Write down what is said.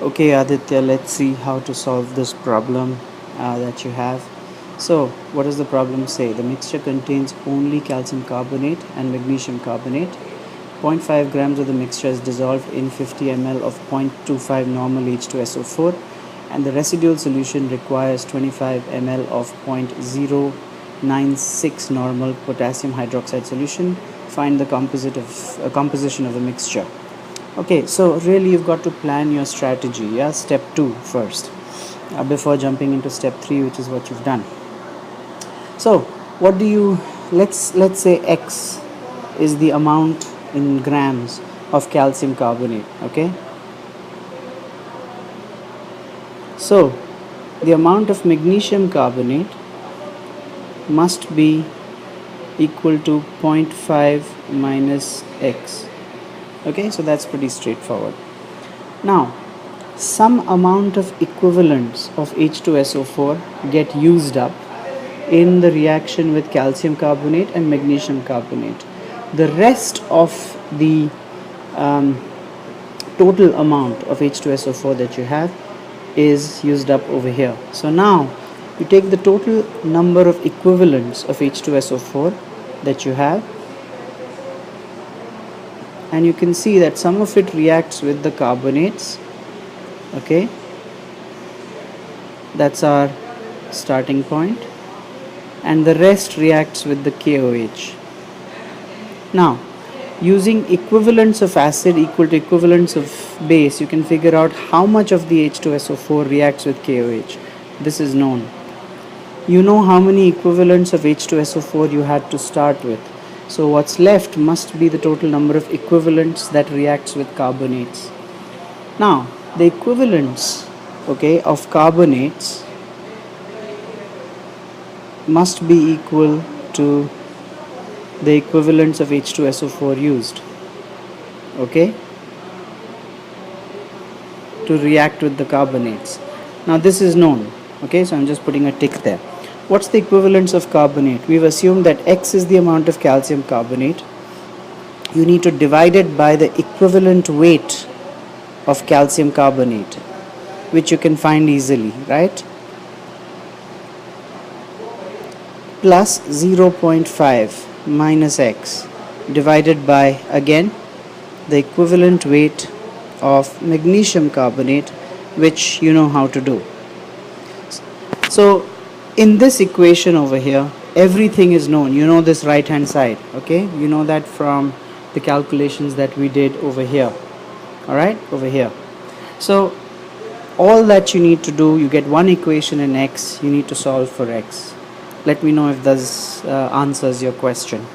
Okay, Aditya, let's see how to solve this problem that you have. So, what does the problem say? The mixture contains only calcium carbonate and magnesium carbonate. 0 0.5 grams of the mixture is dissolved in 50 ml of 0.25 normal H2SO4, and the residual solution requires 25 ml of 0.096 normal potassium hydroxide solution. Find the composition of the mixture. Okay, so really you've got to plan your strategy. Yeah, step 2 first, before jumping into step 3, which is what you've done. So what do you, let's say X is the amount in grams of calcium carbonate. Okay, so the amount of magnesium carbonate must be equal to 0.5 minus X. Okay, so that's pretty straightforward. Now, some amount of equivalents of H2SO4 get used up in the reaction with calcium carbonate and magnesium carbonate. The rest of the total amount of H2SO4 that you have is used up over here. So now you take the total number of equivalents of H2SO4 that you have, and you can see that some of it reacts with the carbonates. Okay, that's our starting point, and the rest reacts with the KOH. Now, using equivalents of acid equal to equivalents of base, you can figure out how much of the H2SO4 reacts with KOH. This is known. You know how many equivalents of H2SO4 you had to start with. So what's left must be the total number of equivalents that reacts with carbonates. Now, the equivalents, okay, of carbonates must be equal to the equivalents of H2SO4 used, okay, to react with the carbonates. Now this is known, okay, so I'm just putting a tick there. What's the equivalence of carbonate? We've assumed that X is the amount of calcium carbonate. You need to divide it by the equivalent weight of calcium carbonate, which you can find easily, right? Plus 0.5 minus X divided by, again, the equivalent weight of magnesium carbonate, which you know how to do. So in this equation over here, everything is known. You know this right hand side, okay? You know that from the calculations that we did over here. Alright, over here. So all that you need to do, you get one equation in X, you need to solve for X. Let me know if this answers your question.